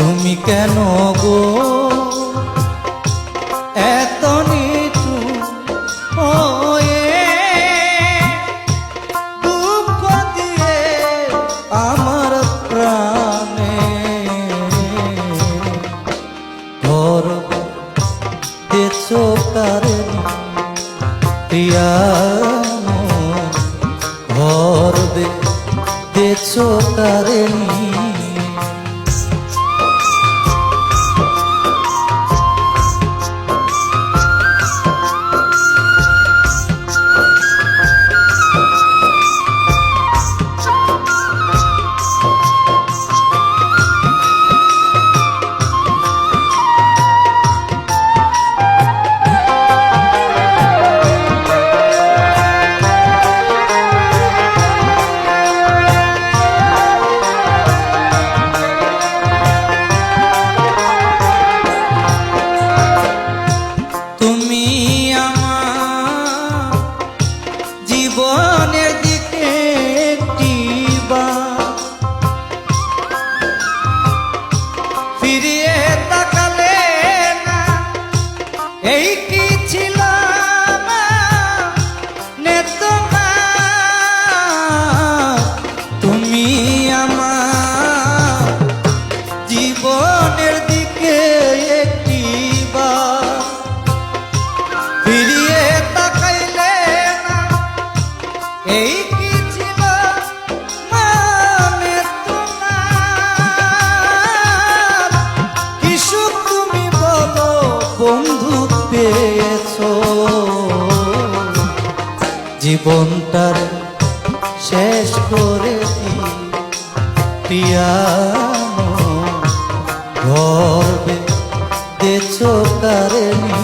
তুমি কেন গো এত নিঠুর হয়ে দুঃখ দিয়ে আমার প্রাণে ধরব দেছো কারণে প্রিয়ানো ধরবে দেছো কারণে জীবনের দিকে একটিবার ফিরিয়ে তাকালে না এই কি ছিল তুমি আমার জীবনের দিকে একটিবার ফিরিয়ে তাকাইলে না এই কি ছিল মানে তোমার কি সুখ তুমি বলো বন্ধু পেয়েছো জীবনটার শেষ করে পিয়ানো ধরবে দেছো কারণে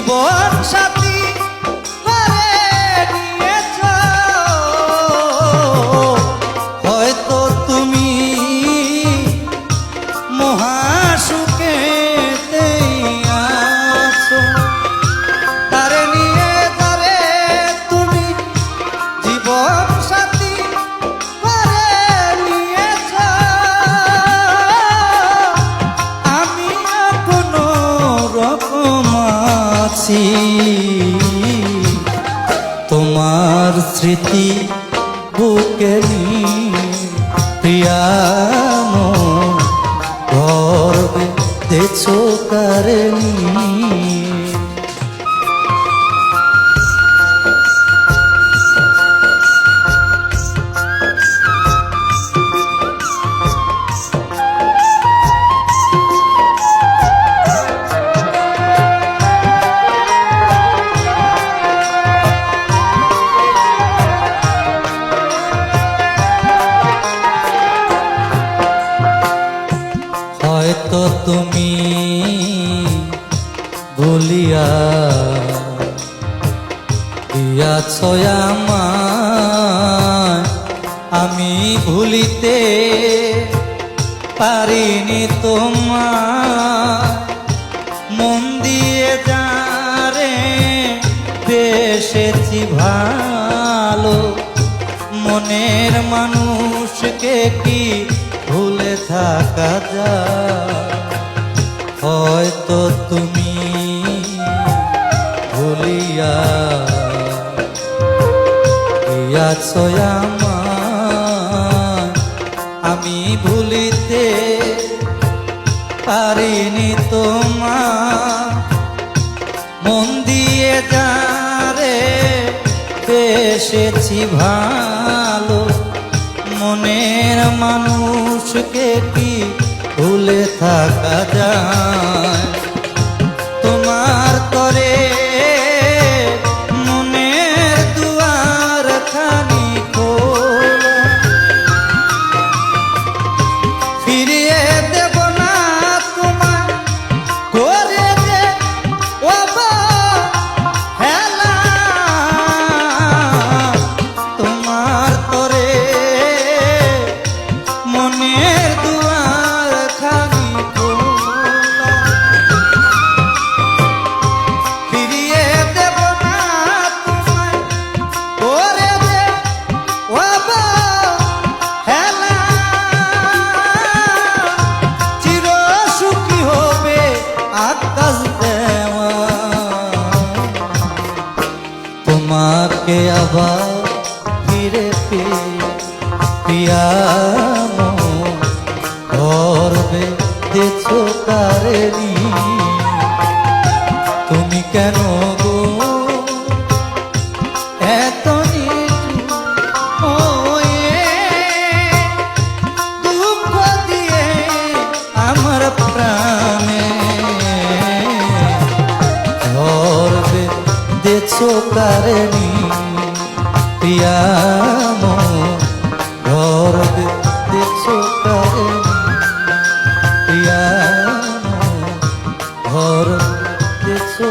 জীবন সাথী করে নিয়েছ হয়তো তুমি মহাসুখেতেই আছো তারে নিয়ে যারে তুমি জীবন সাথী করে নিয়েছ আমি কোনো রকম তোমার স্মৃতি বুকে প্রিয়ানো ধরবে দেছো কারণে হয়তো তুমি ভুলিয়া দিয়াছ আমায় আমি ভুলিতে পারিনি তোমার মন দিয়ে যারে বেসেছি ভালো মনের মানুষকে কি ভুলে থাকা যায় হয়তো তুমি ভুলিয়া দিয়াছ আমায় আমি ভুলিতে পারিনি তোমার মন দিয়ে যারে বেসেছি ভালো মনের মানুষকে কি ভুলে থাকা যায়? তোমার তরে মনের দুয়ার খানি খোলা, ফিরিয়ে দেব না তোমায় করে যে অবহেলা। তোমার তরে মনের দুয়ার খানি খোলা, ফিরিয়ে দেব না তোমায় করে যে অবহেলা। চির সুখী হবে আকাশ দেওয়া, তোমাকে আবার ফিরে পেয়ে প্রিয়া করবে দেখো কারেনি। তুমি কেন গো এত নিঠুর হয়ে দুঃখ দিয়ে আমার প্রাণে ধরবে দেখো কারেনি। প্রিয়া ধরবে দেখো কারেনি। প্রিয়া ধরবে দেখো